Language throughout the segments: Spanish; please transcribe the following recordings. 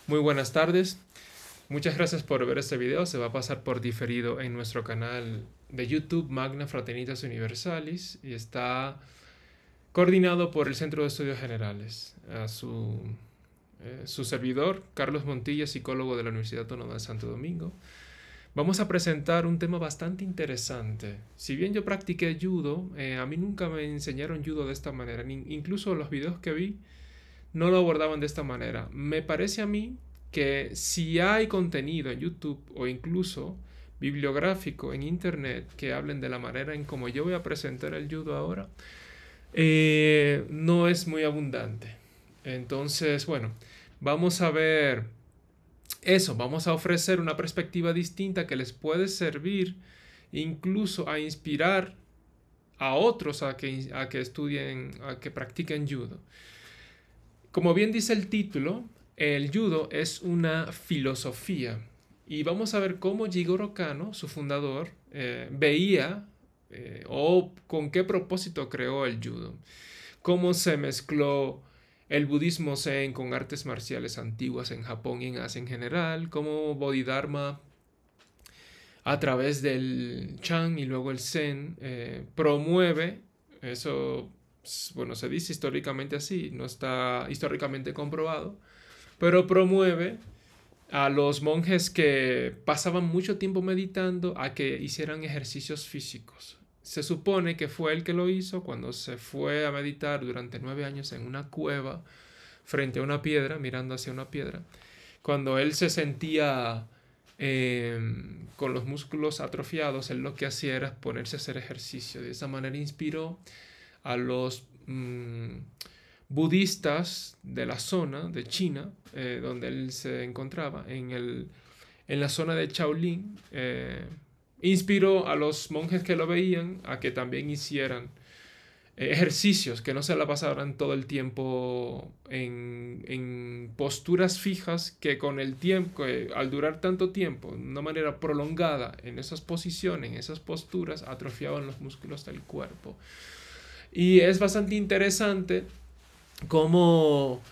Muy buenas tardes. Muchas gracias por ver este video. Se va a pasar por diferido en nuestro canal de YouTube Magna Fraternitas Universalis y está coordinado por el Centro de Estudios Generales. Su servidor, Carlos Montilla, psicólogo de la Universidad Autónoma de Santo Domingo. Vamos a presentar un tema bastante interesante. Si bien yo practiqué judo, a mí nunca me enseñaron judo de esta manera. Incluso los videos que vi no lo abordaban de esta manera. Me parece a mí que si hay contenido en YouTube o incluso bibliográfico en internet que hablen de la manera en como yo voy a presentar el judo ahora, no es muy abundante. Entonces, bueno, vamos a ver eso, vamos a ofrecer una perspectiva distinta que les puede servir incluso a inspirar a otros a que estudien, a que practiquen judo. Como bien dice el título, el judo es una filosofía y vamos a ver cómo Jigoro Kano, su fundador, veía o con qué propósito creó el judo, cómo se mezcló el budismo zen con artes marciales antiguas en Japón y en Asia en general, cómo Bodhidharma a través del Chan y luego el Zen promueve eso. Bueno, se dice históricamente así, no está históricamente comprobado, pero promueve a los monjes que pasaban mucho tiempo meditando a que hicieran ejercicios físicos. Se supone que fue él que lo hizo cuando se fue a meditar durante 9 años en una cueva frente a una piedra, mirando hacia una piedra. Cuando él se sentía con los músculos atrofiados, él lo que hacía era ponerse a hacer ejercicio. De esa manera inspiró a los budistas de la zona de China, donde él se encontraba, en la zona de Shaolin. Inspiró a los monjes que lo veían a que también hicieran ejercicios, que no se la pasaran todo el tiempo en posturas fijas, que con el tiempo, al durar tanto tiempo, de una manera prolongada en esas posiciones, en esas posturas, atrofiaban los músculos del cuerpo. Y es bastante interesante cómo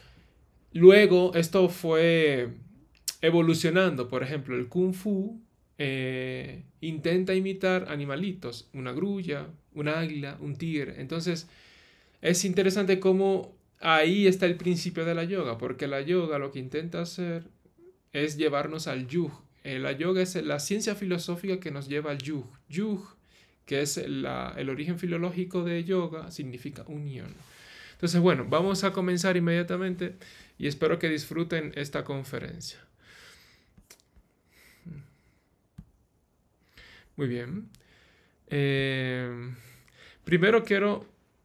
luego esto fue evolucionando. Por ejemplo, el Kung Fu intenta imitar animalitos, una grulla, un águila, un tigre. Entonces es interesante cómo ahí está el principio de la yoga, porque la yoga lo que intenta hacer es llevarnos al yug. La yoga es la ciencia filosófica que nos lleva al yug. Yug, que es el origen filológico de yoga, significa unión. Entonces, bueno, vamos a comenzar inmediatamente y espero que disfruten esta conferencia. Muy bien. Primero quiero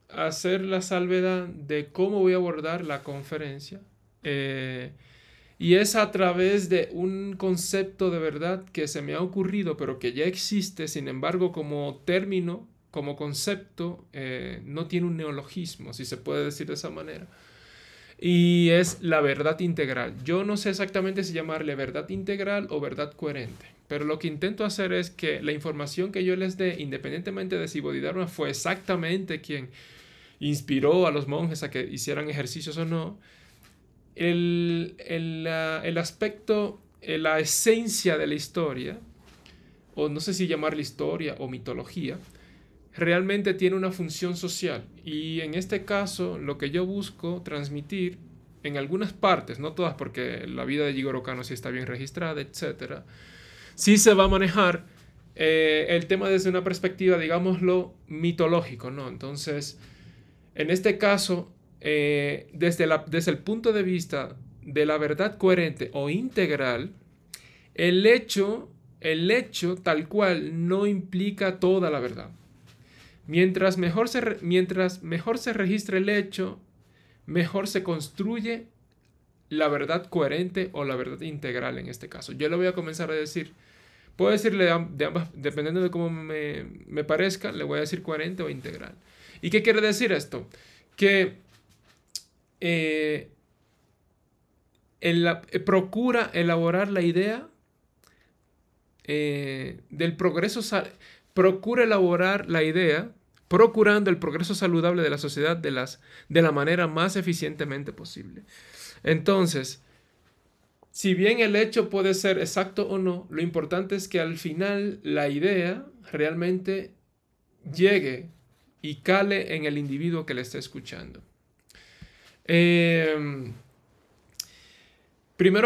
hacer la salvedad de cómo voy a abordar la conferencia. Y es a través de un concepto de verdad que se me ha ocurrido, pero que ya existe. Sin embargo, como término, como concepto, no tiene un neologismo, si se puede decir de esa manera. Y es la verdad integral. Yo no sé exactamente si llamarle verdad integral o verdad coherente, pero lo que intento hacer es que la información que yo les dé, independientemente de si Bodhidharma fue exactamente quien inspiró a los monjes a que hicieran ejercicios o no, el aspecto, la esencia de la historia, o no sé si llamarla historia o mitología, realmente tiene una función social. Y en este caso, lo que yo busco transmitir en algunas partes, no todas, porque la vida de Jigoro Kano sí está bien registrada, etc., sí se va a manejar el tema desde una perspectiva, digámoslo, mitológico, ¿no? Entonces, en este caso, desde el punto de vista de la verdad coherente o integral, el hecho tal cual no implica toda la verdad. Mientras mejor se registre el hecho, mejor se construye la verdad coherente o la verdad integral en este caso. Yo le voy a comenzar a decir, puedo decirle de ambas, dependiendo de cómo me parezca, le voy a decir coherente o integral. ¿Y qué quiere decir esto? Que procura elaborar la idea del progreso, procura elaborar la idea procurando el progreso saludable de la sociedad de la manera más eficientemente posible. Entonces, si bien el hecho puede ser exacto o no, lo importante es que al final la idea realmente llegue y cale en el individuo que le esté escuchando. Primero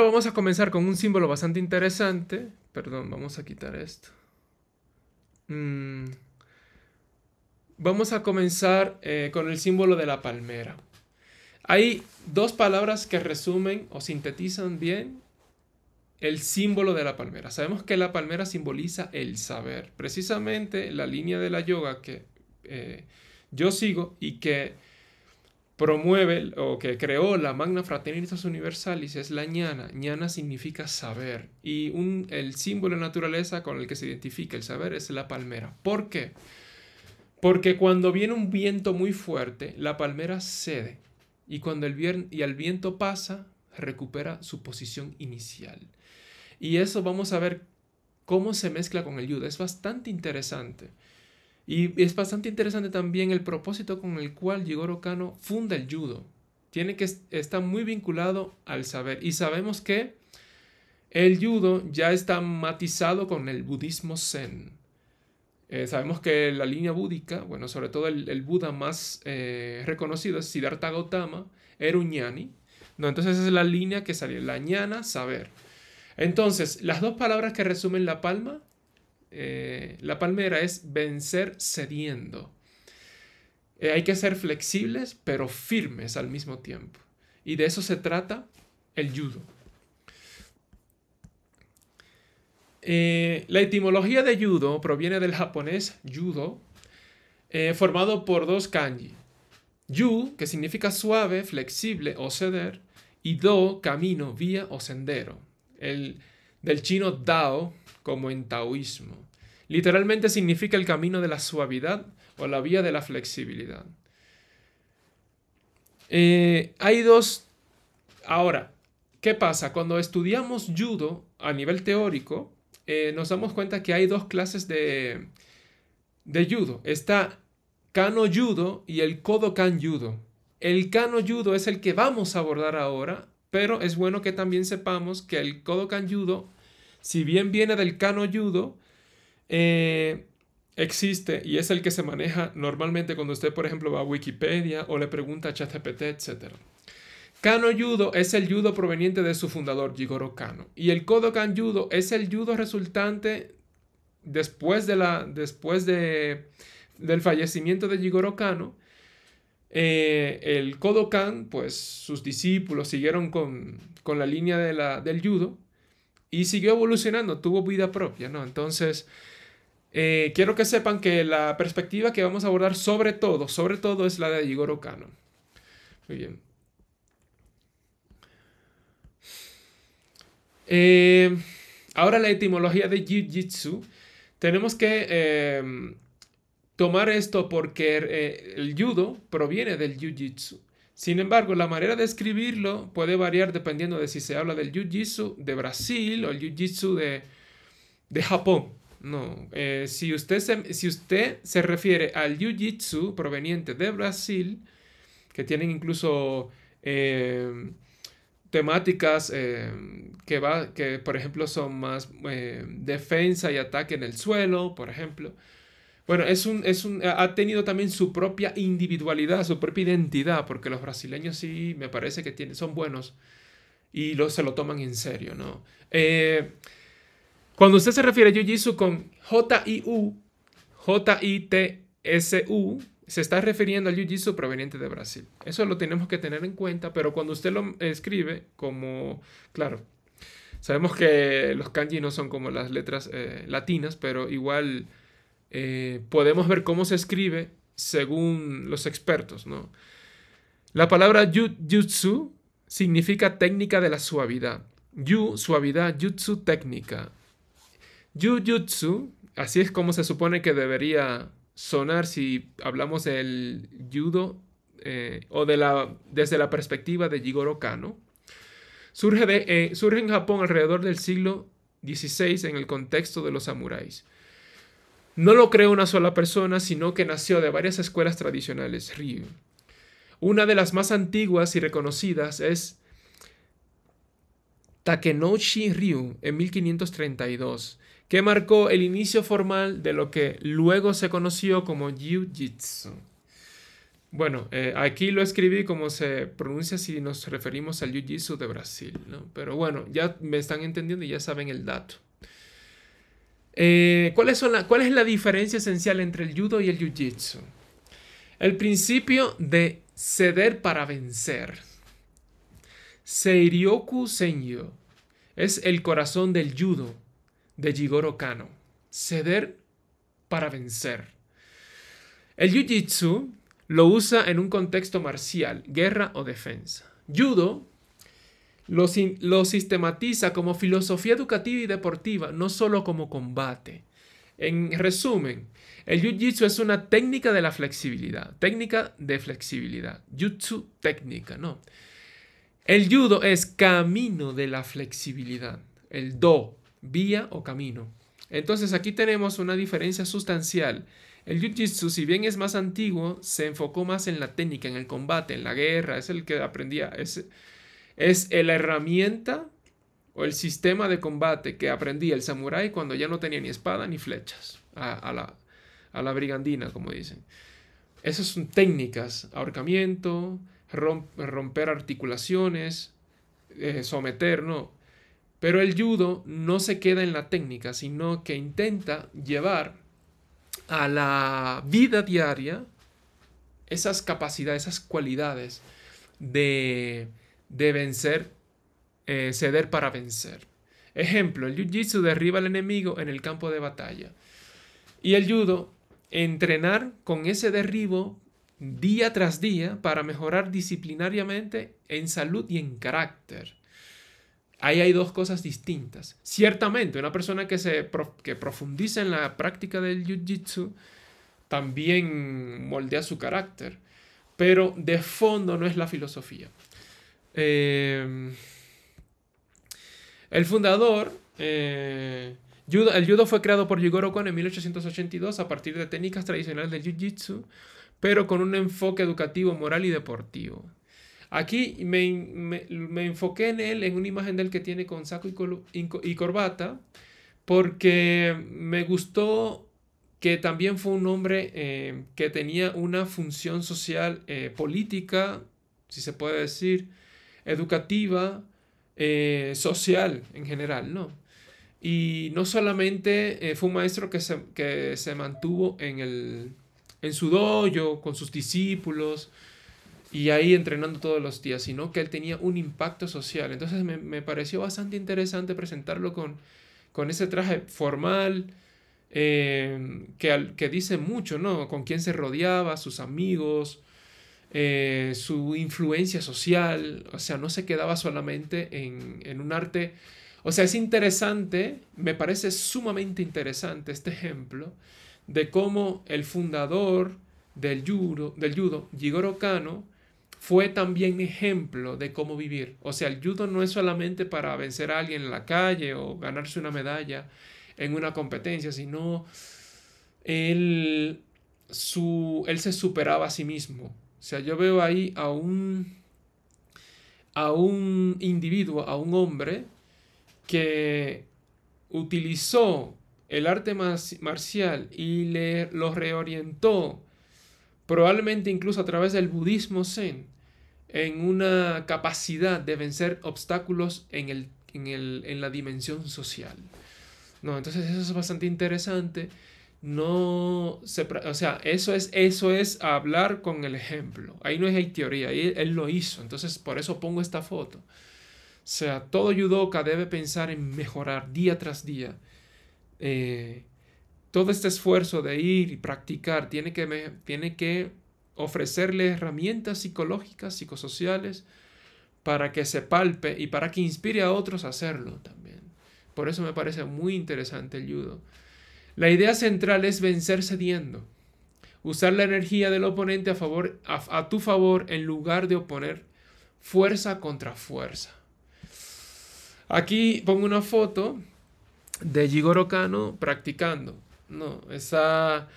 vamos a comenzar con un símbolo bastante interesante. Perdón, vamos a quitar esto. Vamos a comenzar con el símbolo de la palmera. Hay dos palabras que resumen o sintetizan bien el símbolo de la palmera. Sabemos que la palmera simboliza el saber. Precisamente la línea de la yoga que yo sigo y que promueve o que creó la Magna Fraternitatis Universalis es la ñana. Ñana significa saber. Y el símbolo de naturaleza con el que se identifica el saber es la palmera. ¿Por qué? Porque cuando viene un viento muy fuerte, la palmera cede. Y cuando el viento pasa, recupera su posición inicial. Y eso vamos a ver cómo se mezcla con el judo. Es bastante interesante. Y es bastante interesante también el propósito con el cual Jigoro Kano funda el judo. Está muy vinculado al saber. Y sabemos que el judo ya está matizado con el budismo zen. Sabemos que la línea búdica, bueno, sobre todo el Buda más reconocido es Siddhartha Gautama, era un ñani. No, entonces esa es la línea que salió, la ñana, saber. Entonces, las dos palabras que resumen la palmera es vencer cediendo. Hay que ser flexibles, pero firmes al mismo tiempo. Y de eso se trata el judo. La etimología de judo proviene del japonés judo, formado por dos kanji. Yu, que significa suave, flexible o ceder, y do, camino, vía o sendero. Del chino Dao, como en taoísmo. Literalmente significa el camino de la suavidad o la vía de la flexibilidad. Hay dos. Ahora, ¿qué pasa? Cuando estudiamos judo a nivel teórico, nos damos cuenta que hay dos clases de judo. Está Kano Judo y el Kodokan Judo. El Kano Judo es el que vamos a abordar ahora, pero es bueno que también sepamos que el Kodokan Judo, si bien viene del Kano Judo, existe y es el que se maneja normalmente cuando usted, por ejemplo, va a Wikipedia o le pregunta a ChatGPT, etc. Kano Judo es el judo proveniente de su fundador, Jigoro Kano. Y el Kodokan Judo es el judo resultante después del fallecimiento de Jigoro Kano. El Kodokan, pues sus discípulos siguieron con la línea del judo y siguió evolucionando, tuvo vida propia, ¿no? Entonces, quiero que sepan que la perspectiva que vamos a abordar sobre todo es la de Jigoro Kano. Muy bien. Ahora la etimología de Jiu-Jitsu. Tenemos que tomar esto porque el judo proviene del Jiu-Jitsu. Sin embargo, la manera de escribirlo puede variar dependiendo de si se habla del Jiu-Jitsu de Brasil o el Jiu-Jitsu de Japón. No, si usted se refiere al Jiu-Jitsu proveniente de Brasil, que tienen incluso temáticas que, por ejemplo, son más defensa y ataque en el suelo, por ejemplo. Bueno, ha tenido también su propia individualidad, su propia identidad, porque los brasileños sí me parece que son buenos y se lo toman en serio, ¿no? Cuando usted se refiere a Jiu-Jitsu con J-I-U, J-I-T-S-U, se está refiriendo al Jiu-Jitsu proveniente de Brasil. Eso lo tenemos que tener en cuenta, pero cuando usted lo escribe como, claro, sabemos que los kanji no son como las letras latinas, pero igual podemos ver cómo se escribe según los expertos, ¿no? La palabra jutsu significa técnica de la suavidad. Yu, suavidad, jutsu, técnica. Jujutsu, así es como se supone que debería sonar si hablamos del judo o desde la perspectiva de Jigoro Kano. Surge en Japón alrededor del siglo XVI en el contexto de los samuráis. No lo creó una sola persona, sino que nació de varias escuelas tradicionales Ryu. Una de las más antiguas y reconocidas es Takenouchi Ryu en 1532, que marcó el inicio formal de lo que luego se conoció como Jiu-Jitsu. Bueno, aquí lo escribí como se pronuncia si nos referimos al Jiu-Jitsu de Brasil, ¿no? Pero bueno, ya me están entendiendo y ya saben el dato. ¿Cuál es la diferencia esencial entre el judo y el jiu-jitsu? El principio de ceder para vencer. Seiryoku Senryu es el corazón del judo de Jigoro Kano. Ceder para vencer. El jiu-jitsu lo usa en un contexto marcial, guerra o defensa. Judo lo sistematiza como filosofía educativa y deportiva, no solo como combate. En resumen, el jiu-jitsu es una técnica de la flexibilidad. Técnica de flexibilidad. Jutsu, técnica, ¿no? El judo es camino de la flexibilidad. El do, vía o camino. Entonces aquí tenemos una diferencia sustancial. El jiu-jitsu, si bien es más antiguo, se enfocó más en la técnica, en el combate, en la guerra. Es el que aprendía. Es la herramienta o el sistema de combate que aprendía el samurái cuando ya no tenía ni espada ni flechas. A la brigandina, como dicen. Esas son técnicas. Ahorcamiento, romper articulaciones, someter, ¿no? Pero el judo no se queda en la técnica, sino que intenta llevar a la vida diaria esas capacidades, esas cualidades de vencer, ceder para vencer. Ejemplo, el jiu-jitsu derriba al enemigo en el campo de batalla. Y el judo, entrenar con ese derribo día tras día para mejorar disciplinariamente en salud y en carácter. Ahí hay dos cosas distintas. Ciertamente, una persona que profundiza en la práctica del jiu-jitsu también moldea su carácter, pero de fondo no es la filosofía. El fundador, el judo fue creado por Jigoro Kano en 1882 a partir de técnicas tradicionales del jiu-jitsu, pero con un enfoque educativo, moral y deportivo. Aquí me enfoqué en él, en una imagen de él que tiene con saco y corbata, porque me gustó que también fue un hombre que tenía una función social, política, si se puede decir, educativa, social en general, ¿no? Y no solamente fue un maestro que se mantuvo en su dojo, con sus discípulos, y ahí entrenando todos los días, sino que él tenía un impacto social. Entonces me pareció bastante interesante presentarlo con ese traje formal, que dice mucho, ¿no? Con quién se rodeaba, sus amigos, su influencia social. O sea, no se quedaba solamente en un arte. O sea, es interesante, me parece sumamente interesante este ejemplo de cómo el fundador del judo, Jigoro Kano, fue también ejemplo de cómo vivir. O sea, el judo no es solamente para vencer a alguien en la calle o ganarse una medalla en una competencia, sino él se superaba a sí mismo. O sea, yo veo ahí a un individuo, a un hombre que utilizó el arte marcial y lo reorientó, probablemente incluso a través del budismo zen, en una capacidad de vencer obstáculos en la dimensión social. No, entonces eso es bastante interesante. O sea, eso es hablar con el ejemplo. Ahí no hay teoría, ahí él lo hizo. Entonces por eso pongo esta foto. O sea, todo judoka debe pensar en mejorar día tras día. Todo este esfuerzo de ir y practicar tiene que ofrecerle herramientas psicológicas, psicosociales, para que se palpe y para que inspire a otros a hacerlo también. Por eso me parece muy interesante el judo. La idea central es vencer cediendo. Usar la energía del oponente a tu favor en lugar de oponer fuerza contra fuerza. Aquí pongo una foto de Jigoro Kano practicando. No, esa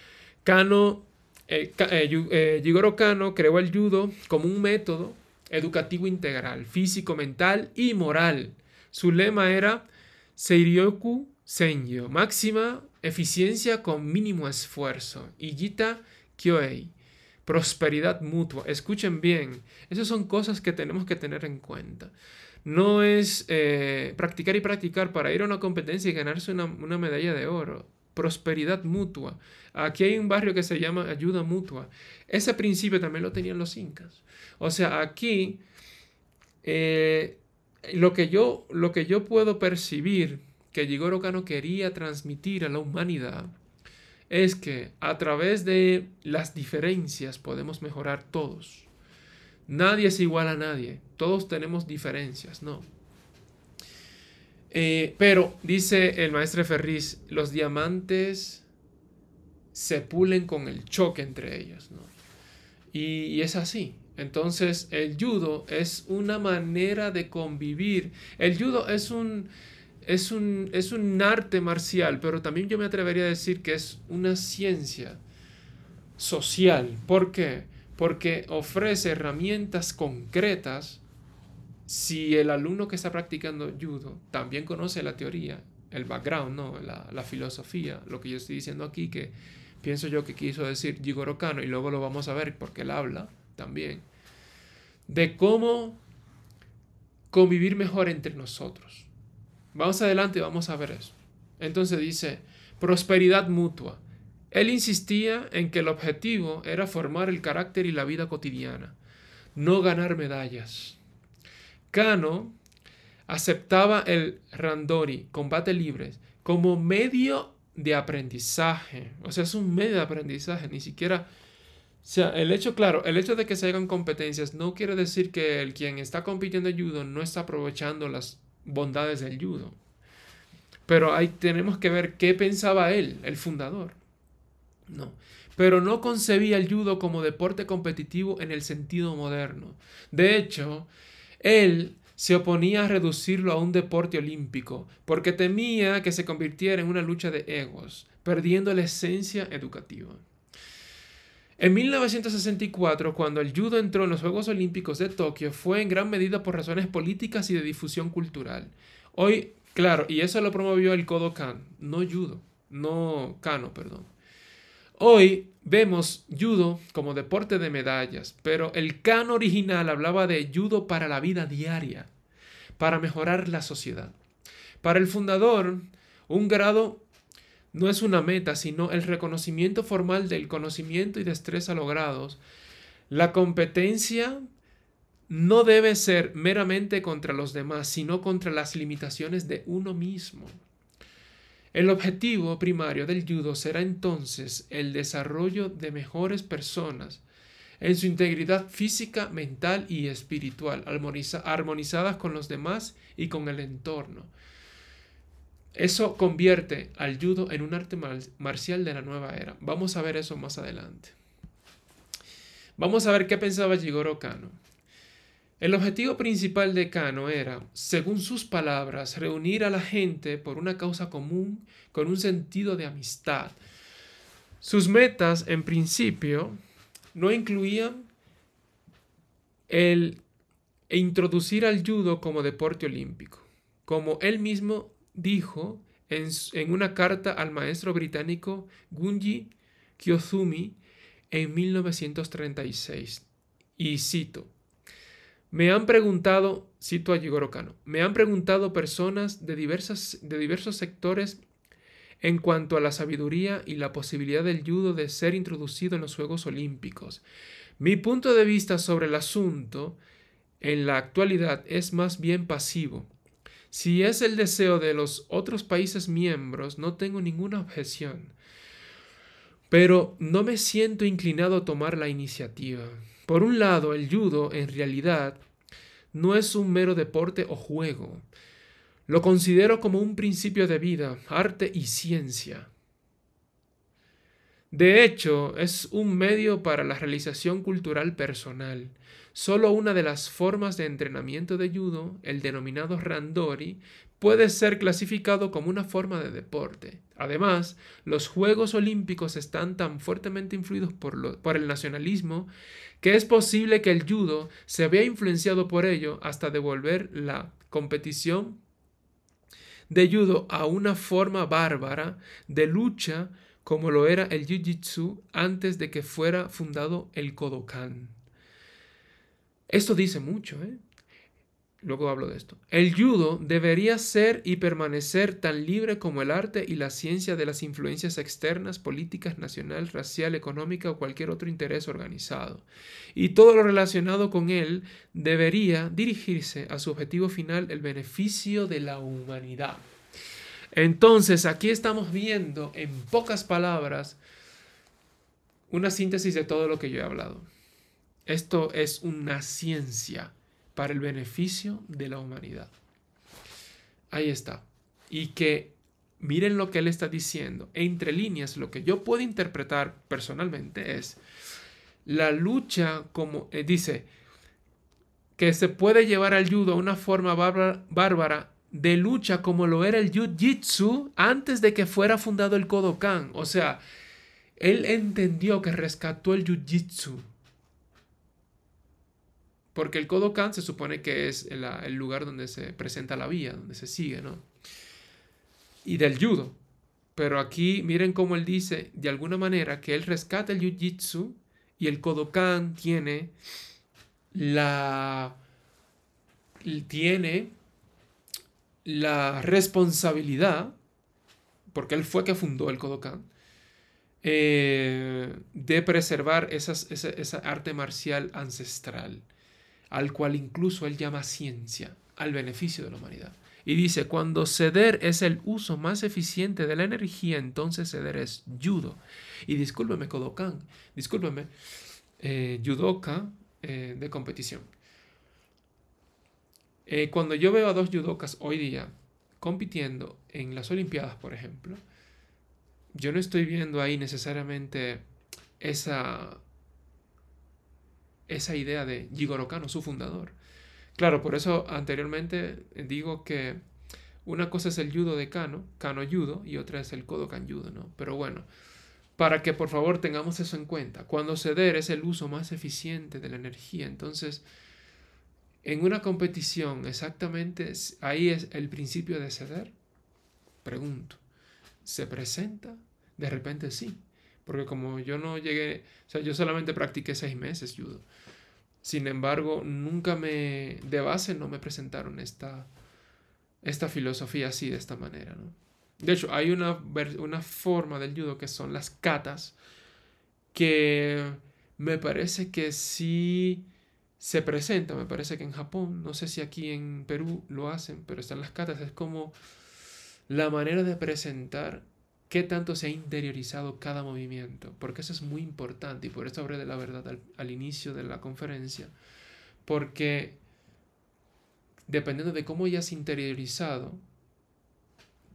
Jigoro Kano creó el judo como un método educativo integral, físico, mental y moral. Su lema era Seiryoku Senyo, máxima eficiencia con mínimo esfuerzo. Ijita Kyoei, prosperidad mutua. Escuchen bien, esas son cosas que tenemos que tener en cuenta. No es practicar y practicar para ir a una competencia y ganarse una medalla de oro. Prosperidad mutua. Aquí hay un barrio que se llama ayuda mutua. Ese principio también lo tenían los incas. O sea, aquí lo que yo puedo percibir que Jigoro Kano quería transmitir a la humanidad es que a través de las diferencias podemos mejorar todos. Nadie es igual a nadie. Todos tenemos diferencias, ¿no? Pero, dice el maestro Ferriz, los diamantes se pulen con el choque entre ellos, ¿no? Y es así. Entonces, el judo es una manera de convivir. El judo es un arte marcial, pero también yo me atrevería a decir que es una ciencia social. ¿Por qué? Porque ofrece herramientas concretas. Si el alumno que está practicando judo también conoce la teoría, el background, ¿no? la filosofía, lo que yo estoy diciendo aquí, que pienso yo que quiso decir Jigoro Kano, y luego lo vamos a ver porque él habla también, de cómo convivir mejor entre nosotros. Vamos adelante y vamos a ver eso. Entonces dice, prosperidad mutua. Él insistía en que el objetivo era formar el carácter y la vida cotidiana, no ganar medallas. Kano aceptaba el randori, combate libre, como medio de aprendizaje. O sea, es un medio de aprendizaje, ni siquiera... O sea, el hecho de que se hagan competencias no quiere decir que quien está compitiendo en judo no está aprovechando las bondades del judo. Pero ahí tenemos que ver qué pensaba él, el fundador. No. Pero no concebía el judo como deporte competitivo en el sentido moderno. De hecho, él se oponía a reducirlo a un deporte olímpico porque temía que se convirtiera en una lucha de egos, perdiendo la esencia educativa. En 1964, cuando el judo entró en los Juegos Olímpicos de Tokio, fue en gran medida por razones políticas y de difusión cultural. Hoy, claro, y eso lo promovió el Kodokan, no Kano, perdón. Hoy vemos judo como deporte de medallas, pero el Kano original hablaba de judo para la vida diaria, para mejorar la sociedad. Para el fundador, un grado no es una meta, sino el reconocimiento formal del conocimiento y destreza logrados. La competencia no debe ser meramente contra los demás, sino contra las limitaciones de uno mismo. El objetivo primario del judo será entonces el desarrollo de mejores personas en su integridad física, mental y espiritual, armonizadas con los demás y con el entorno. Eso convierte al judo en un arte marcial de la nueva era. Vamos a ver eso más adelante. Vamos a ver qué pensaba Jigoro Kano. El objetivo principal de Kano era, según sus palabras, reunir a la gente por una causa común con un sentido de amistad. Sus metas, en principio, no incluían introducir al judo como deporte olímpico. Como él mismo dijo en una carta al maestro británico Gunji Kyozumi en 1936, y cito, me han preguntado, cito a Jigoro Kano, me han preguntado personas de diversos sectores en cuanto a la sabiduría y la posibilidad del judo de ser introducido en los Juegos Olímpicos. Mi punto de vista sobre el asunto en la actualidad es más bien pasivo. Si es el deseo de los otros países miembros, no tengo ninguna objeción. Pero no me siento inclinado a tomar la iniciativa. Por un lado, el judo, en realidad, no es un mero deporte o juego. Lo considero como un principio de vida, arte y ciencia. De hecho, es un medio para la realización cultural personal. Solo una de las formas de entrenamiento de judo, el denominado randori, puede ser clasificado como una forma de deporte. Además, los Juegos Olímpicos están tan fuertemente influidos por el nacionalismo que es posible que el judo se vea influenciado por ello hasta devolver la competición de judo a una forma bárbara de lucha como lo era el jiu-jitsu antes de que fuera fundado el Kodokan. Esto dice mucho, ¿eh? Luego hablo de esto. El judo debería ser y permanecer tan libre como el arte y la ciencia de las influencias externas, políticas, nacional, racial, económica o cualquier otro interés organizado. Y todo lo relacionado con él debería dirigirse a su objetivo final, el beneficio de la humanidad. Entonces, aquí estamos viendo, en pocas palabras, una síntesis de todo lo que yo he hablado. Esto es una ciencia para el beneficio de la humanidad. Ahí está. Y que miren lo que él está diciendo. Entre líneas, lo que yo puedo interpretar personalmente es la lucha, como dice, que se puede llevar al judo a una forma bárbara de lucha como lo era el jiu-jitsu antes de que fuera fundado el Kodokan. O sea, él entendió que rescató el jiu-jitsu. Porque el Kodokan se supone que es el lugar donde se presenta la vía, donde se sigue, ¿no? Y del judo. Pero aquí miren cómo él dice, de alguna manera, que él rescata el jiu-jitsu y el Kodokan tiene la responsabilidad, porque él fue que fundó el Kodokan, de preservar esa arte marcial ancestral, al cual incluso él llama ciencia, al beneficio de la humanidad. Y dice, cuando ceder es el uso más eficiente de la energía, entonces ceder es judo. Y discúlpeme, Kodokan, discúlpeme, judoka de competición. Cuando yo veo a dos judokas hoy día compitiendo en las Olimpiadas, por ejemplo, yo no estoy viendo ahí necesariamente esa idea de Jigoro Kano, su fundador. Claro, por eso anteriormente digo que una cosa es el judo de Kano, Kano Judo, y otra es el Kodokan Judo, ¿no? Pero bueno, para que por favor tengamos eso en cuenta. Cuando ceder es el uso más eficiente de la energía, entonces en una competición exactamente ahí es el principio de ceder. Pregunto, ¿se presenta? De repente sí, porque como yo no llegué, o sea, yo solamente practiqué 6 meses judo. Sin embargo, nunca de base no me presentaron esta filosofía así, de esta manera, ¿no? De hecho, hay una forma del judo que son las katas, que me parece que sí se presenta, me parece que en Japón, no sé si aquí en Perú lo hacen, pero están las katas, es como la manera de presentar qué tanto se ha interiorizado cada movimiento, porque eso es muy importante y por eso hablé de la verdad al inicio de la conferencia, porque dependiendo de cómo hayas interiorizado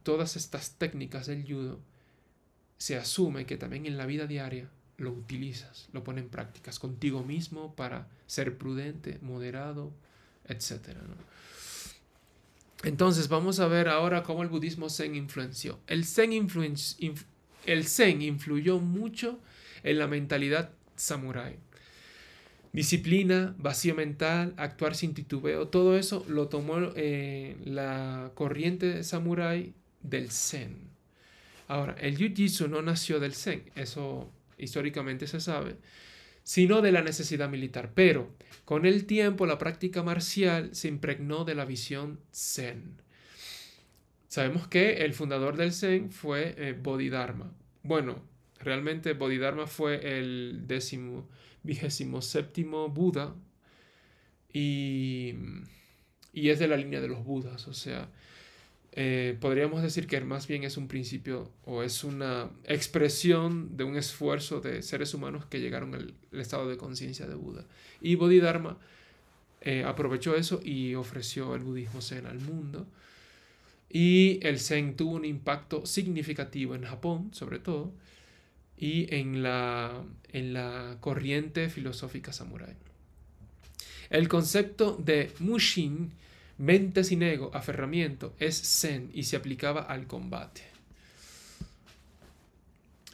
todas estas técnicas del judo, se asume que también en la vida diaria lo utilizas, lo pones en prácticas contigo mismo para ser prudente, moderado, etc., ¿no? Entonces vamos a ver ahora cómo el budismo Zen influenció. El Zen influyó mucho en la mentalidad samurái. Disciplina, vacío mental, actuar sin titubeo, todo eso lo tomó la corriente samurái del Zen. Ahora, el Jiu-Jitsu no nació del Zen, eso históricamente se sabe, sino de la necesidad militar. Pero con el tiempo la práctica marcial se impregnó de la visión Zen. Sabemos que el fundador del Zen fue Bodhidharma. Bueno, realmente Bodhidharma fue el 27º Buda y es de la línea de los Budas, o sea, podríamos decir que más bien es un principio o es una expresión de un esfuerzo de seres humanos que llegaron al estado de conciencia de Buda. Y Bodhidharma aprovechó eso y ofreció el budismo Zen al mundo. Y el Zen tuvo un impacto significativo en Japón, sobre todo, y en la corriente filosófica samurái. El concepto de Mushin, mente sin ego, aferramiento, es Zen y se aplicaba al combate.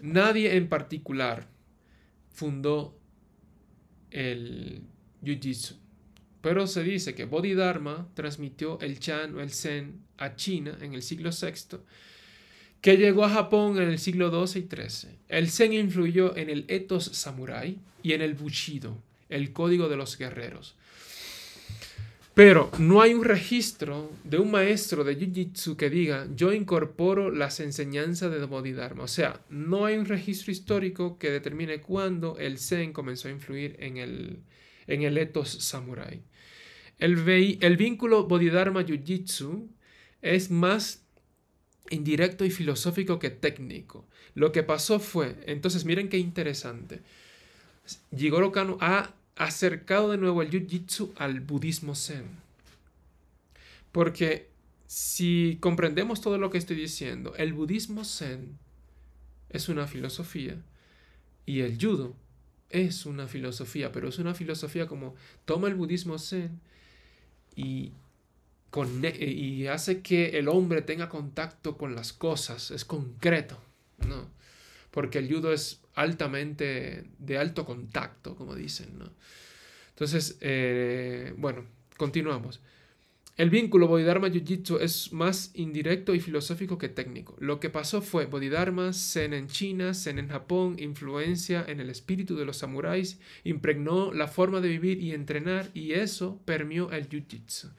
Nadie en particular fundó el Jiu-Jitsu. Pero se dice que Bodhidharma transmitió el Chan o el Zen a China en el siglo VI, que llegó a Japón en el siglo XII y XIII. El Zen influyó en el ethos samurái y en el Bushido, el código de los guerreros. Pero no hay un registro de un maestro de Jiu-Jitsu que diga, yo incorporo las enseñanzas de Bodhidharma. O sea, no hay un registro histórico que determine cuándo el Zen comenzó a influir en el ethos samurái. El vínculo Bodhidharma-Jiu-Jitsu es más indirecto y filosófico que técnico. Lo que pasó fue, entonces miren qué interesante, Jigoro Kano ha acercado de nuevo el Jiu-Jitsu al budismo Zen. Porque si comprendemos todo lo que estoy diciendo, el budismo Zen es una filosofía y el judo es una filosofía, pero es una filosofía como toma el budismo Zen y hace que el hombre tenga contacto con las cosas, es concreto, ¿no? Porque el judo es altamente de alto contacto, como dicen, ¿no? Entonces, bueno, continuamos. El vínculo Bodhidharma-Jiu-Jitsu es más indirecto y filosófico que técnico. Lo que pasó fue Bodhidharma, Zen en China, Zen en Japón, influencia en el espíritu de los samuráis, impregnó la forma de vivir y entrenar y eso permeó el Jiu-Jitsu.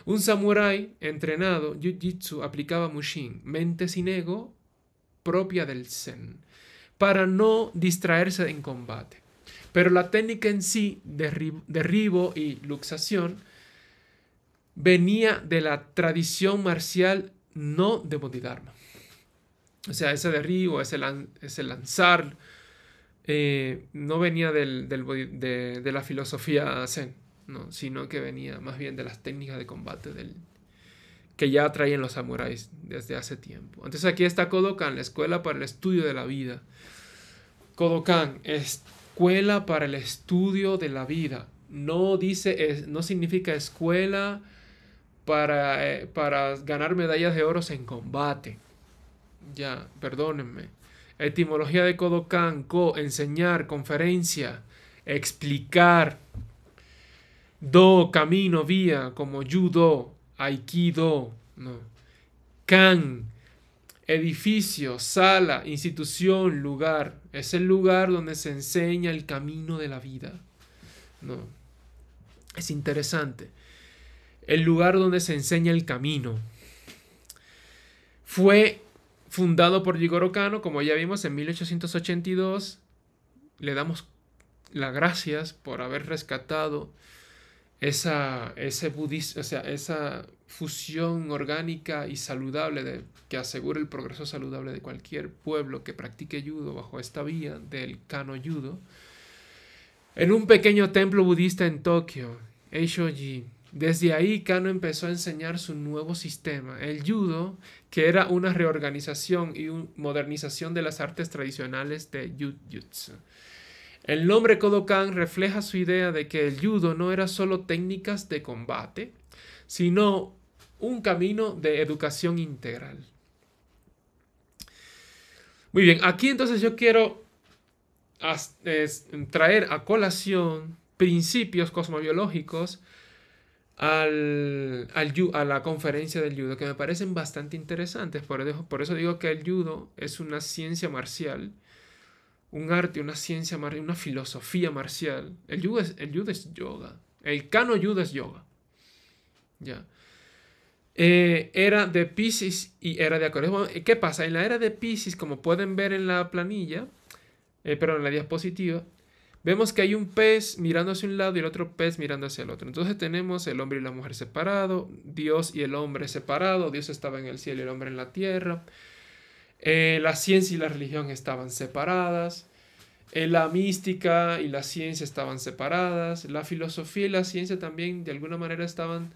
Un samurái entrenado Jiu-Jitsu aplicaba Mushin, mente sin ego, propia del Zen, para no distraerse en combate. Pero la técnica en sí, derribo y luxación, venía de la tradición marcial, no de Bodhidharma. O sea, ese derribo, ese lanzar, no venía de la filosofía Zen, no, sino que venía más bien de las técnicas de combate que ya traían los samuráis desde hace tiempo. Entonces aquí está Kodokan, la escuela para el estudio de la vida. Kodokan, escuela para el estudio de la vida. No significa escuela para ganar medallas de oro en combate. Ya, perdónenme. Etimología de Kodokan, enseñar, conferencia, explicar. Do, camino, vía, como judo, aikido, no. Kan, edificio, sala, institución, lugar. Es el lugar donde se enseña el camino de la vida. No. Es interesante. El lugar donde se enseña el camino. Fue fundado por Jigoro Kano, como ya vimos, en 1882. Le damos las gracias por haber rescatado esa fusión orgánica y saludable que asegura el progreso saludable de cualquier pueblo que practique judo bajo esta vía del Kano Judo. En un pequeño templo budista en Tokio, Eishoji. Desde ahí Kano empezó a enseñar su nuevo sistema, el judo, que era una reorganización y modernización de las artes tradicionales de Jiu-Jitsu. El nombre Kodokan refleja su idea de que el judo no era solo técnicas de combate, sino un camino de educación integral. Muy bien, aquí entonces yo quiero traer a colación principios cosmobiológicos a la conferencia del judo, que me parecen bastante interesantes. Por eso digo que el judo es una ciencia marcial, un arte, una ciencia, una filosofía marcial. El judo es yoga. El Kano Judo es yoga. Ya. Era de Piscis y era de Acuario. ¿Qué pasa? En la era de Piscis, como pueden ver en la planilla, en la diapositiva, vemos que hay un pez mirando hacia un lado y el otro pez mirando hacia el otro. Entonces tenemos el hombre y la mujer separados, Dios y el hombre separados. Dios estaba en el cielo y el hombre en la tierra. La ciencia y la religión estaban separadas. La mística y la ciencia estaban separadas. La filosofía y la ciencia también de alguna manera estaban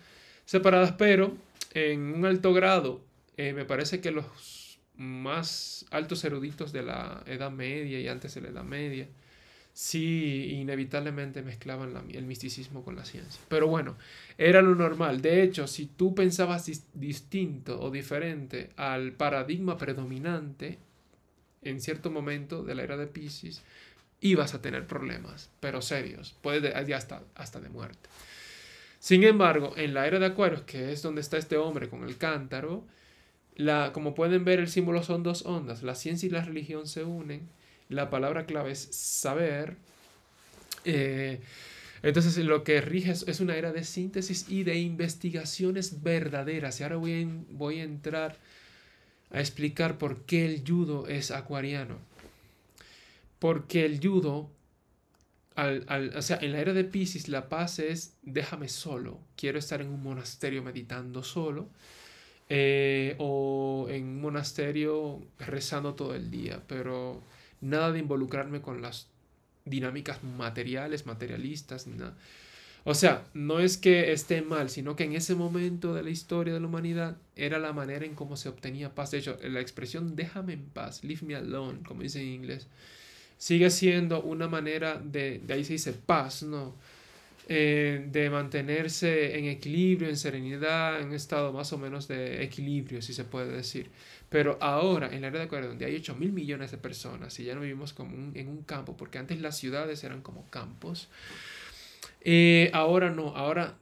separadas, pero en un alto grado. Me parece que los más altos eruditos de la Edad Media y antes de la Edad Media sí inevitablemente mezclaban el misticismo con la ciencia. Pero bueno, era lo normal. De hecho, si tú pensabas distinto o diferente al paradigma predominante en cierto momento de la era de Piscis, ibas a tener problemas, pero serios, puede hasta de muerte. Sin embargo, en la era de Acuarios, que es donde está este hombre con el cántaro, como pueden ver, el símbolo son dos ondas. La ciencia y la religión se unen. La palabra clave es saber. Eh, entonces, lo que rige es una era de síntesis y de investigaciones verdaderas. Y ahora voy a entrar a explicar por qué el judo es acuariano. Porque el judo, o sea, en la era de Piscis, la paz es déjame solo. Quiero estar en un monasterio meditando solo. O en un monasterio rezando todo el día. Pero nada de involucrarme con las dinámicas materialistas, ni nada. O sea, no es que esté mal, sino que en ese momento de la historia de la humanidad era la manera en cómo se obtenía paz. De hecho, la expresión déjame en paz, leave me alone, como dice en inglés, sigue siendo una manera de ahí se dice paz, ¿no? De mantenerse en equilibrio, en serenidad, en un estado más o menos de equilibrio, si se puede decir. Pero ahora, en la era de Acuario, donde hay 8.000 millones de personas y ya no vivimos como en un campo, porque antes las ciudades eran como campos, ahora no, ahora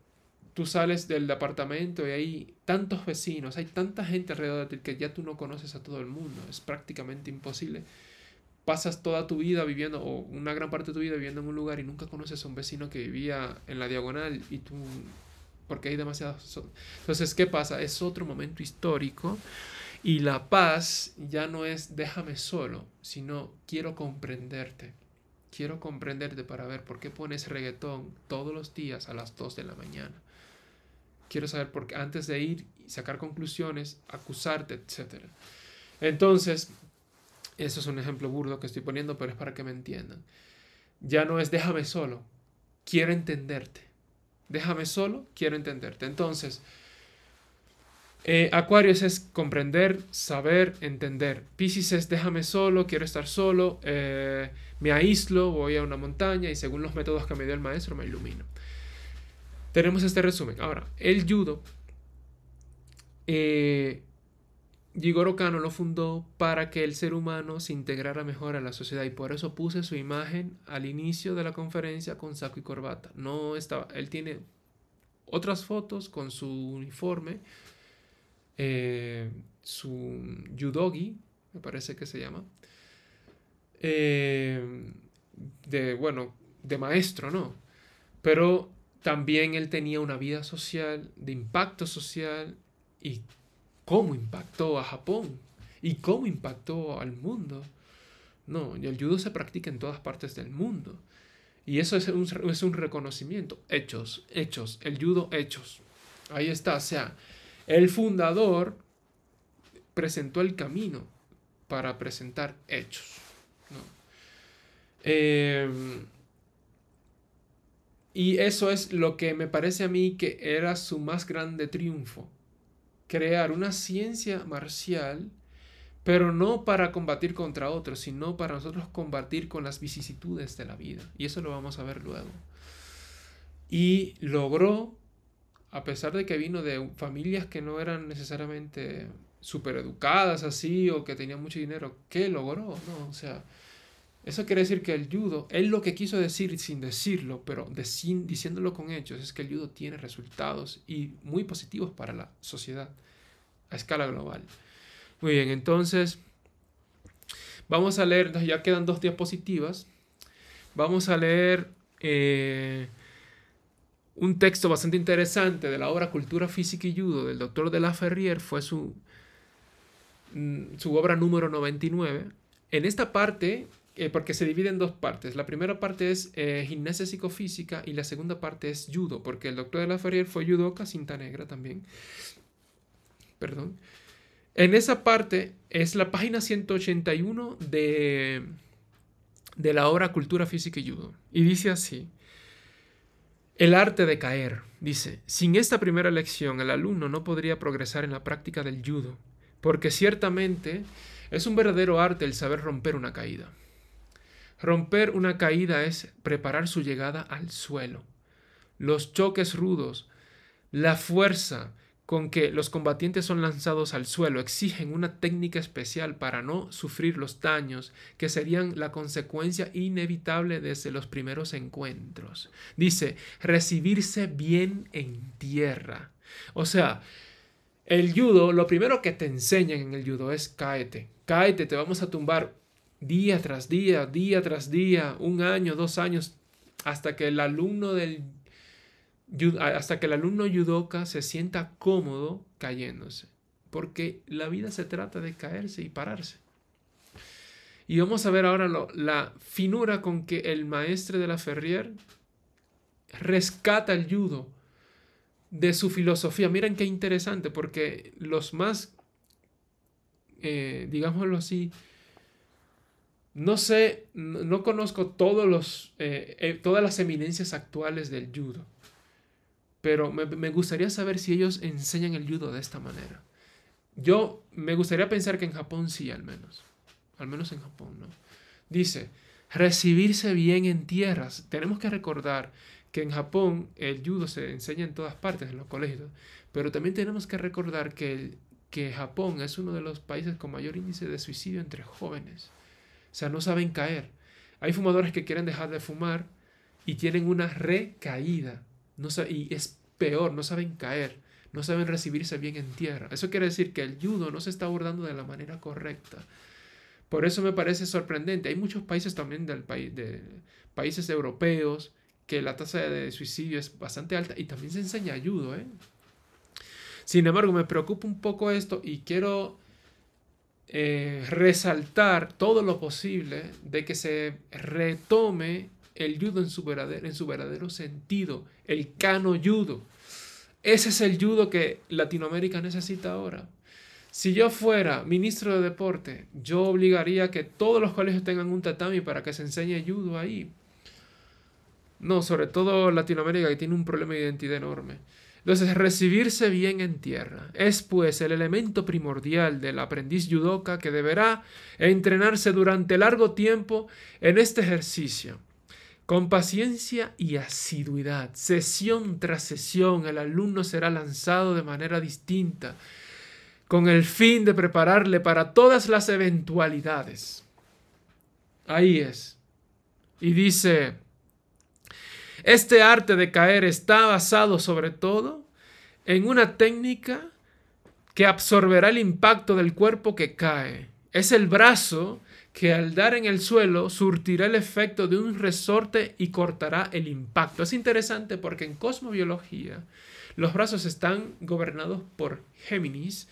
tú sales del departamento y hay tantos vecinos, hay tanta gente alrededor de ti que ya tú no conoces a todo el mundo, es prácticamente imposible. Pasas toda tu vida viviendo, o una gran parte de tu vida viviendo en un lugar y nunca conoces a un vecino que vivía en la diagonal y tú, porque hay demasiados. Entonces, ¿qué pasa? Es otro momento histórico y la paz ya no es déjame solo, sino quiero comprenderte. Quiero comprenderte para ver por qué pones reggaetón todos los días a las 2 de la mañana. Quiero saber por qué antes de ir y sacar conclusiones, acusarte, etc. Entonces, eso es un ejemplo burdo que estoy poniendo, pero es para que me entiendan. Ya no es déjame solo, quiero entenderte. Déjame solo, quiero entenderte. Entonces, Acuarios es comprender, saber, entender. Piscis es déjame solo, quiero estar solo, me aíslo, voy a una montaña y según los métodos que me dio el maestro me ilumino. Tenemos este resumen. Ahora, el judo, Jigoro Kano lo fundó para que el ser humano se integrara mejor a la sociedad y por eso puse su imagen al inicio de la conferencia con saco y corbata. No estaba, él tiene otras fotos con su uniforme, su judogi, me parece que se llama, de maestro, ¿no? Pero también él tenía una vida social, de impacto social, y cómo impactó a Japón y cómo impactó al mundo. No, y el judo se practica en todas partes del mundo. Y eso es un reconocimiento. Hechos, el judo hechos. Ahí está, o sea, el fundador presentó el camino para presentar hechos, ¿no? Y eso es lo que me parece a mí que era su más grande triunfo. Crear una ciencia marcial, pero no para combatir contra otros, sino para nosotros combatir con las vicisitudes de la vida. Y eso lo vamos a ver luego. Y logró, a pesar de que vino de familias que no eran necesariamente súper educadas así o que tenían mucho dinero, ¿qué logró? ¿No? O sea, eso quiere decir que el judo, él lo que quiso decir sin decirlo, pero diciéndolo con hechos, es que el judo tiene resultados y muy positivos para la sociedad a escala global. Muy bien, entonces vamos a leer, ya quedan 2 diapositivas. Vamos a leer un texto bastante interesante de la obra Cultura Física y Judo del doctor de la Ferrier. Fue su obra número 99. En esta parte, porque se divide en 2 partes. La primera parte es gimnasia psicofísica y la segunda parte es judo, porque el doctor de la Ferrier fue judoka, cinta negra también. Perdón. En esa parte es la página 181 de la obra Cultura Física y Judo. Y dice así: el arte de caer. Dice, sin esta primera lección el alumno no podría progresar en la práctica del judo, porque ciertamente es un verdadero arte el saber romper una caída. Romper una caída es preparar su llegada al suelo. Los choques rudos, la fuerza con que los combatientes son lanzados al suelo. Exigen una técnica especial para no sufrir los daños que serían la consecuencia inevitable desde los primeros encuentros. Dice, recibirse bien en tierra. O sea, el judo, lo primero que te enseñan en el judo es cáete. Cáete, te vamos a tumbar día tras día, día tras día, 1 año, 2 años, hasta que el alumno judoka se sienta cómodo cayéndose. Porque la vida se trata de caerse y pararse. Y vamos a ver ahora la finura con que el maestre de la Ferrier rescata el judo de su filosofía. Miren qué interesante, porque los más, digámoslo así, no sé, no conozco todas las eminencias actuales del judo, pero me gustaría saber si ellos enseñan el judo de esta manera. Yo me gustaría pensar que en Japón sí, al menos en Japón, ¿no? Dice, recibirse bien en tierras. Tenemos que recordar que en Japón el judo se enseña en todas partes, en los colegios, pero también tenemos que recordar que Japón es uno de los países con mayor índice de suicidio entre jóvenes. O sea, no saben caer. Hay fumadores que quieren dejar de fumar y tienen una recaída. Y es peor, no saben caer, no saben recibirse bien en tierra. Eso quiere decir que el judo no se está abordando de la manera correcta. Por eso me parece sorprendente. Hay muchos países también de países europeos que la tasa de suicidio es bastante alta y también se enseña judo, ¿eh? Sin embargo, me preocupa un poco esto y quiero resaltar todo lo posible de que se retome el judo en su verdadero sentido, el kano judo. Ese es el judo que Latinoamérica necesita ahora. Si yo fuera ministro de deporte, yo obligaría a que todos los colegios tengan un tatami para que se enseñe judo ahí. No, sobre todo Latinoamérica, que tiene un problema de identidad enorme. Entonces, recibirse bien en tierra es pues el elemento primordial del aprendiz judoka, que deberá entrenarse durante largo tiempo en este ejercicio. Con paciencia y asiduidad, sesión tras sesión, el alumno será lanzado de manera distinta, con el fin de prepararle para todas las eventualidades. Ahí es. Y dice, este arte de caer está basado sobre todo en una técnica que absorberá el impacto del cuerpo que cae. Es el brazo que al dar en el suelo surtirá el efecto de un resorte y cortará el impacto. Es interesante porque en cosmobiología los brazos están gobernados por Géminis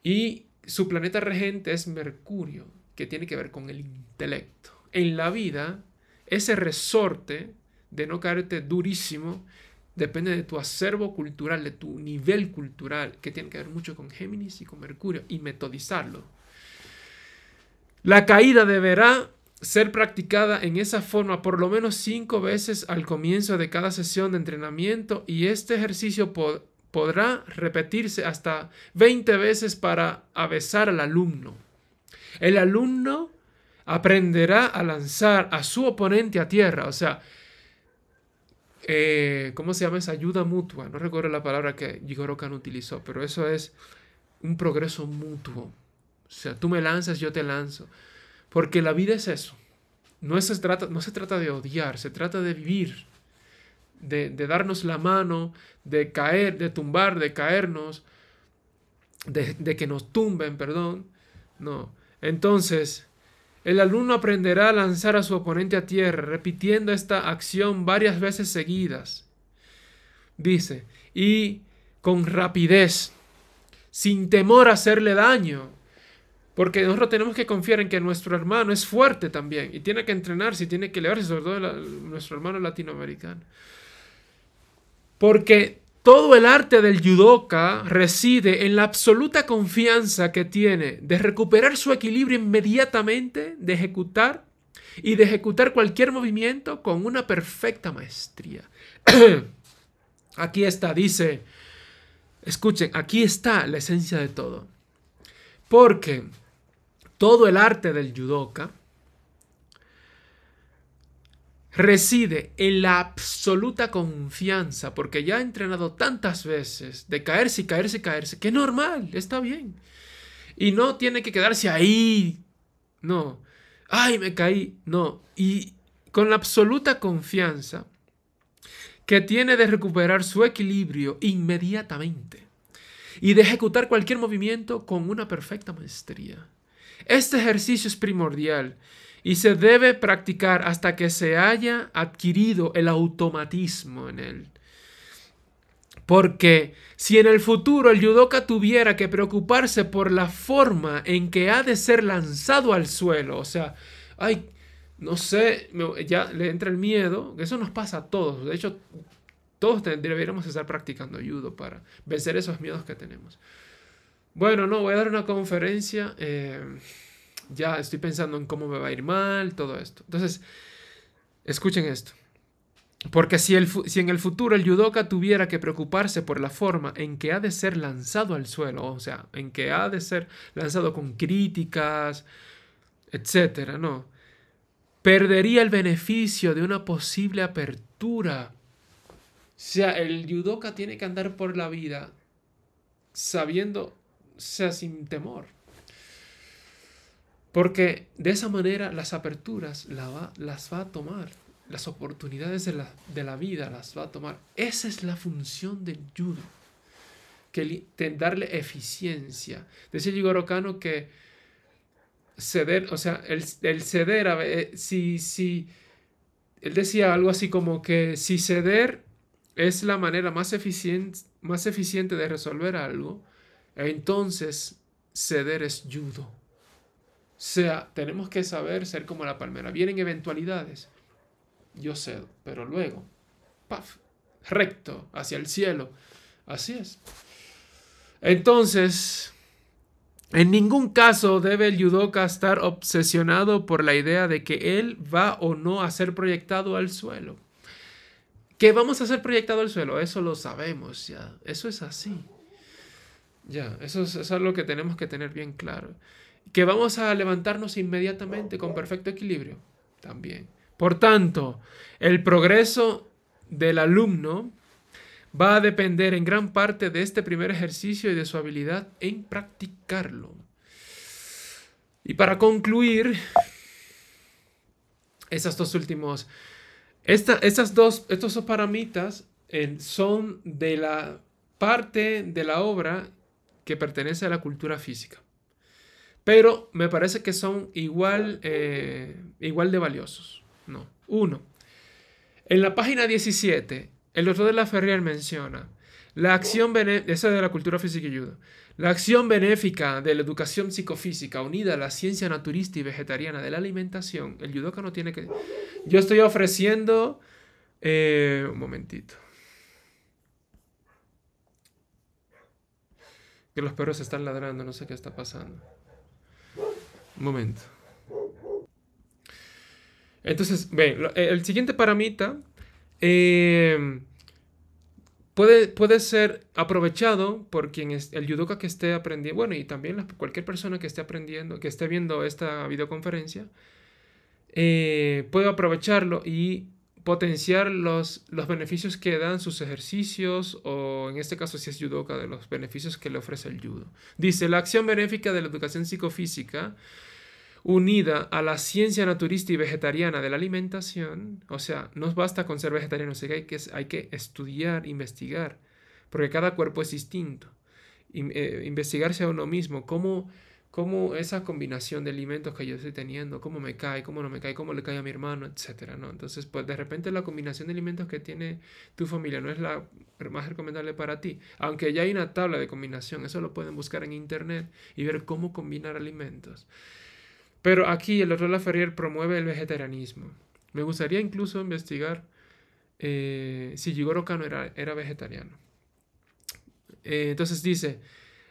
y su planeta regente es Mercurio, que tiene que ver con el intelecto. En la vida, ese resorte de no caerte durísimo depende de tu acervo cultural, de tu nivel cultural, que tiene que ver mucho con Géminis y con Mercurio, y metodizarlo. La caída deberá ser practicada en esa forma por lo menos 5 veces al comienzo de cada sesión de entrenamiento, y este ejercicio podrá repetirse hasta 20 veces para avezar al alumno. El alumno aprenderá a lanzar a su oponente a tierra, o sea, ¿cómo se llama esa ayuda mutua? No recuerdo la palabra que Jigoro Kano utilizó, pero eso es un progreso mutuo. O sea, tú me lanzas, yo te lanzo. Porque la vida es eso. No se trata de odiar, se trata de vivir, de darnos la mano, de caer, de tumbar, de caernos, de que nos tumben, perdón. No. Entonces, el alumno aprenderá a lanzar a su oponente a tierra, repitiendo esta acción varias veces seguidas. Dice, y con rapidez, sin temor a hacerle daño. Porque nosotros tenemos que confiar en que nuestro hermano es fuerte también y tiene que entrenarse y tiene que elevarse, sobre todo nuestro hermano latinoamericano. Porque todo el arte del judoka reside en la absoluta confianza que tiene de recuperar su equilibrio inmediatamente, de ejecutar cualquier movimiento con una perfecta maestría. Aquí está, dice, escuchen, aquí está la esencia de todo. Porque todo el arte del judoka reside en la absoluta confianza, porque ya ha entrenado tantas veces de caerse y caerse y caerse, que es normal, está bien. Y no tiene que quedarse ahí. No. Ay, me caí. No. Y con la absoluta confianza que tiene de recuperar su equilibrio inmediatamente y de ejecutar cualquier movimiento con una perfecta maestría. Este ejercicio es primordial y se debe practicar hasta que se haya adquirido el automatismo en él. Porque si en el futuro el judoka tuviera que preocuparse por la forma en que ha de ser lanzado al suelo, o sea, ay, no sé, ya le entra el miedo, eso nos pasa a todos. De hecho, todos deberíamos estar practicando judo para vencer esos miedos que tenemos. Bueno, no, voy a dar una conferencia, ya estoy pensando en cómo me va a ir mal, todo esto. Entonces, escuchen esto. Porque si en el futuro el judoka tuviera que preocuparse por la forma en que ha de ser lanzado al suelo, o sea, en que ha de ser lanzado con críticas, etcétera, no, perdería el beneficio de una posible apertura. O sea, el judoka tiene que andar por la vida sabiendo, o sea, sin temor. Porque de esa manera las aperturas las va a tomar. Las oportunidades de la vida las va a tomar. Esa es la función del judo. Darle eficiencia. Decía Jigoro Kano que ceder, o sea, el ceder, él decía algo así como que si ceder es la manera más eficiente de resolver algo, entonces ceder es judo. O sea, tenemos que saber ser como la palmera. Vienen eventualidades, yo cedo, pero luego, ¡paf!, recto, hacia el cielo. Así es. Entonces, en ningún caso debe el judoka estar obsesionado por la idea de que él va o no a ser proyectado al suelo. ¿Que vamos a ser proyectado al suelo? Eso lo sabemos ya. Eso es así. Ya, eso es algo que tenemos que tener bien claro. ¿Que vamos a levantarnos inmediatamente con perfecto equilibrio? También. Por tanto, el progreso del alumno va a depender en gran parte de este primer ejercicio y de su habilidad en practicarlo. Y para concluir, estos dos paramitas son de la parte de la obra que pertenece a la cultura física. Pero me parece que son igual de valiosos. No. 1. En la página 17, el doctor de la Ferrier menciona la acción benéfica, esa de la cultura física y judo, la acción benéfica de la educación psicofísica unida a la ciencia naturista y vegetariana de la alimentación. El judoka no tiene que... Yo estoy ofreciendo... un momentito. Que los perros están ladrando, no sé qué está pasando. Un momento. Entonces, ven, el siguiente paramita puede ser aprovechado por quien es el judoka que esté aprendiendo, bueno, y también cualquier persona que esté aprendiendo, que esté viendo esta videoconferencia, puede aprovecharlo y potenciar los beneficios que dan sus ejercicios, o en este caso si es judoka, de los beneficios que le ofrece el judo. Dice, la acción benéfica de la educación psicofísica unida a la ciencia naturista y vegetariana de la alimentación, o sea, no basta con ser vegetariano, o sea, hay que estudiar, investigar, porque cada cuerpo es distinto. Investigarse a uno mismo, cómo esa combinación de alimentos que yo estoy teniendo, cómo me cae, cómo no me cae, cómo le cae a mi hermano, etcétera, ¿no? Entonces, pues de repente la combinación de alimentos que tiene tu familia no es la más recomendable para ti, aunque ya hay una tabla de combinación, eso lo pueden buscar en internet y ver cómo combinar alimentos. Pero aquí el doctor Laferrier promueve el vegetarianismo. Me gustaría incluso investigar si Jigoro Kano era vegetariano. Entonces dice,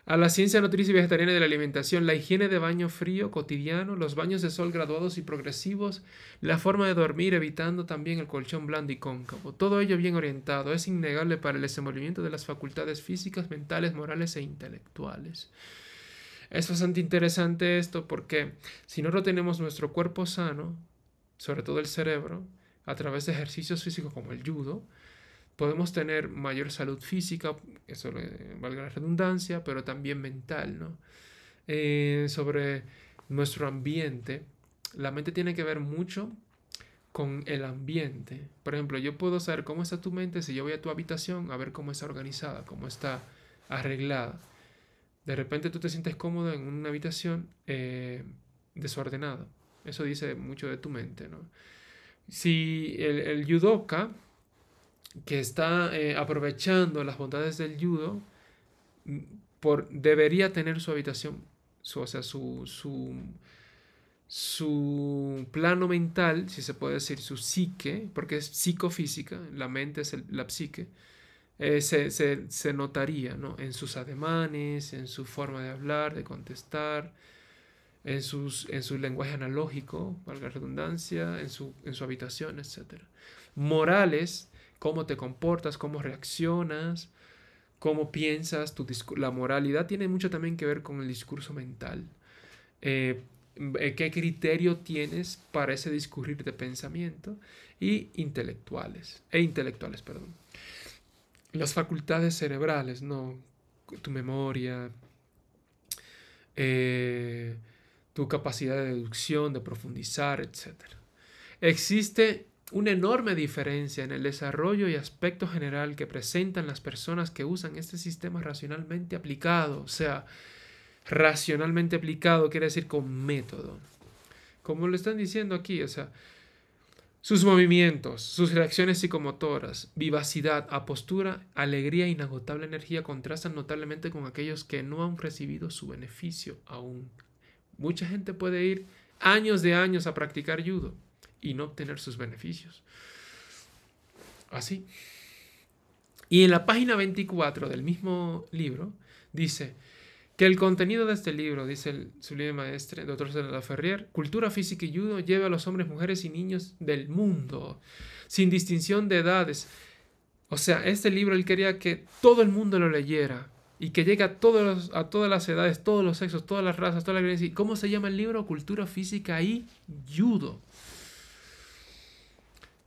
a la ciencia nutricia y vegetariana de la alimentación, la higiene de baño frío cotidiano, los baños de sol graduados y progresivos, la forma de dormir evitando también el colchón blando y cóncavo. Todo ello bien orientado, es innegable para el desenvolvimiento de las facultades físicas, mentales, morales e intelectuales. Es bastante interesante esto porque si no tenemos nuestro cuerpo sano, sobre todo el cerebro, a través de ejercicios físicos como el judo, podemos tener mayor salud física, eso valga la redundancia, pero también mental, ¿no? Sobre nuestro ambiente, la mente tiene que ver mucho con el ambiente. Por ejemplo, yo puedo saber cómo está tu mente si yo voy a tu habitación a ver cómo está organizada, cómo está arreglada. De repente tú te sientes cómodo en una habitación desordenada. Eso dice mucho de tu mente, ¿no? Si el judoka que está aprovechando las bondades del judo, debería tener su habitación, o sea, su plano mental, si se puede decir, su psique, porque es psicofísica, la mente es la psique, se notaría, ¿no? En sus ademanes, en su forma de hablar, de contestar, en su lenguaje analógico, valga la redundancia, en su habitación, etc. Morales, cómo te comportas, cómo reaccionas, cómo piensas, la moralidad tiene mucho también que ver con el discurso mental. ¿Qué criterio tienes para ese discurrir de pensamiento? Y intelectuales, perdón. Las facultades cerebrales, ¿no? Tu memoria, tu capacidad de deducción, de profundizar, etc. Existe una enorme diferencia en el desarrollo y aspecto general que presentan las personas que usan este sistema racionalmente aplicado. O sea, racionalmente aplicado quiere decir con método. Como lo están diciendo aquí, o sea, sus movimientos, sus reacciones psicomotoras, vivacidad, apostura, alegría e inagotable energía contrastan notablemente con aquellos que no han recibido su beneficio aún. Mucha gente puede ir años de años a practicar judo y no obtener sus beneficios. Así. Y en la página 24 del mismo libro dice que el contenido de este libro, dice el sublime maestre, Dr. de la Ferrier, Cultura Física y Judo, lleva a los hombres, mujeres y niños del mundo, sin distinción de edades. O sea, este libro él quería que todo el mundo lo leyera y que llegue a todas las edades, todos los sexos, todas las razas, todas las creencias. ¿Cómo se llama el libro? Cultura Física y Judo.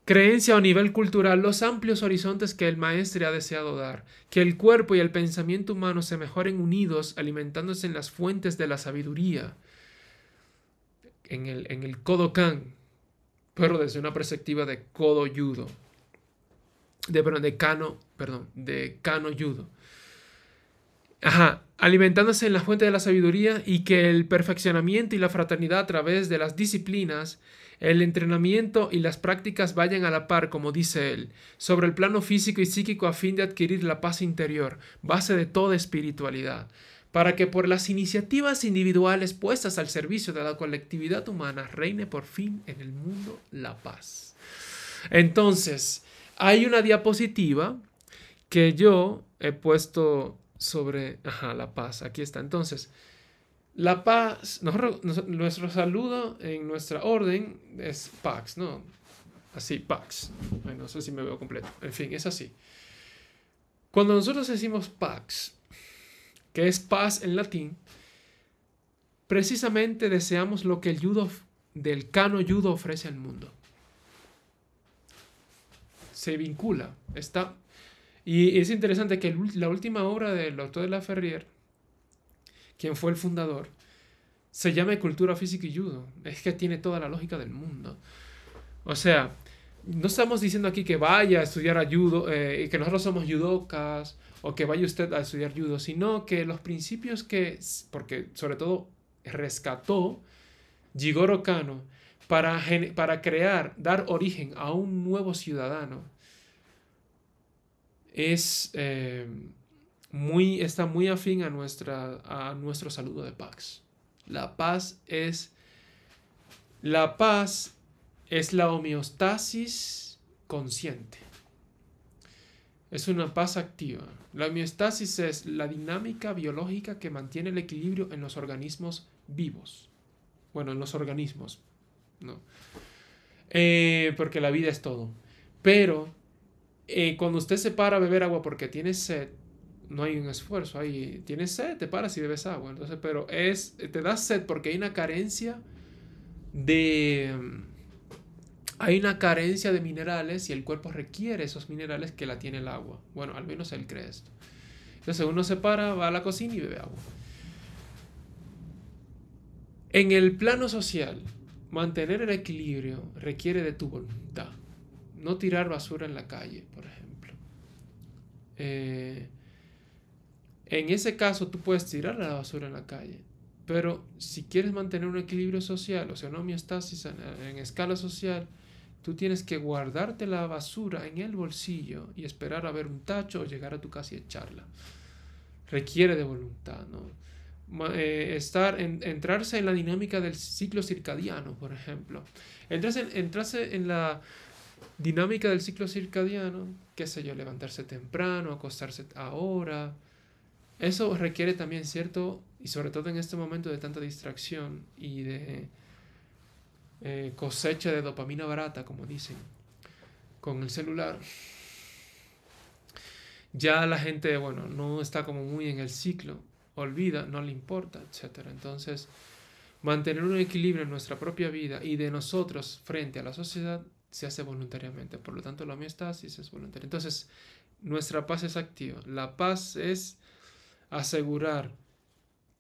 Creencia a nivel cultural, los amplios horizontes que el maestre ha deseado dar, que el cuerpo y el pensamiento humano se mejoren unidos, alimentándose en las fuentes de la sabiduría, en el Kodokan, pero desde una perspectiva de Kodo Judo, de Kano Judo. Alimentándose en la fuente de la sabiduría y que el perfeccionamiento y la fraternidad a través de las disciplinas, el entrenamiento y las prácticas vayan a la par, como dice él, sobre el plano físico y psíquico a fin de adquirir la paz interior, base de toda espiritualidad, para que por las iniciativas individuales puestas al servicio de la colectividad humana reine por fin en el mundo la paz. Entonces, hay una diapositiva que yo he puesto sobre la paz. Aquí está. Entonces, la paz, nuestro saludo en nuestra orden es Pax, ¿no? Así, Pax. Ay, no sé si me veo completo. En fin, es así. Cuando nosotros decimos Pax, que es paz en latín, precisamente deseamos lo que el judo del Kano Judo ofrece al mundo. Se vincula, está. Y es interesante que la última obra del Dr. de la Ferrier, quien fue el fundador, se llama Cultura Física y Judo. Es que tiene toda la lógica del mundo. O sea, no estamos diciendo aquí que vaya a estudiar judo, que nosotros somos judokas, o que vaya usted a estudiar judo, sino que los principios porque sobre todo rescató Jigoro Kano para dar origen a un nuevo ciudadano, está muy afín a nuestro saludo de Pax. La paz es la homeostasis consciente. Es una paz activa. La homeostasis es la dinámica biológica que mantiene el equilibrio en los organismos vivos. Bueno, en los organismos, ¿no? Porque la vida es todo. Pero cuando usted se para a beber agua porque tiene sed, no hay un esfuerzo ahí. Tienes sed, te paras y bebes agua. Entonces, pero te da sed porque hay una carencia de hay una carencia de minerales y el cuerpo requiere esos minerales que la tiene el agua. Bueno, al menos él cree esto. Entonces uno se para, va a la cocina y bebe agua. En el plano social, mantener el equilibrio requiere de tu voluntad. No tirar basura en la calle, por ejemplo. Eh, en ese caso, tú puedes tirar la basura en la calle. Pero si quieres mantener un equilibrio social, o sea, una homeostasis en escala social, tú tienes que guardarte la basura en el bolsillo y esperar a ver un tacho o llegar a tu casa y echarla. Requiere de voluntad, ¿no? Entrarse en la dinámica del ciclo circadiano, por ejemplo. Entrarse en la dinámica del ciclo circadiano, qué sé yo, levantarse temprano, acostarse ahora. Eso requiere también cierto, y sobre todo en este momento de tanta distracción y de cosecha de dopamina barata, como dicen, con el celular, ya la gente, bueno, no está como muy en el ciclo, olvida, no le importa, etcétera. Entonces, mantener un equilibrio en nuestra propia vida y de nosotros frente a la sociedad se hace voluntariamente. Por lo tanto, la homeostasis es voluntaria. Entonces, nuestra paz es activa. La paz es asegurar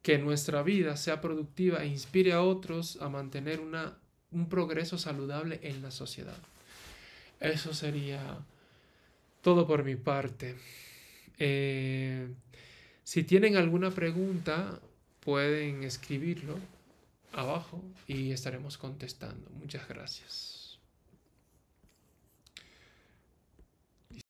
que nuestra vida sea productiva e inspire a otros a mantener un progreso saludable en la sociedad. Eso sería todo por mi parte. Eh, si tienen alguna pregunta, pueden escribirlo abajo y estaremos contestando. Muchas gracias.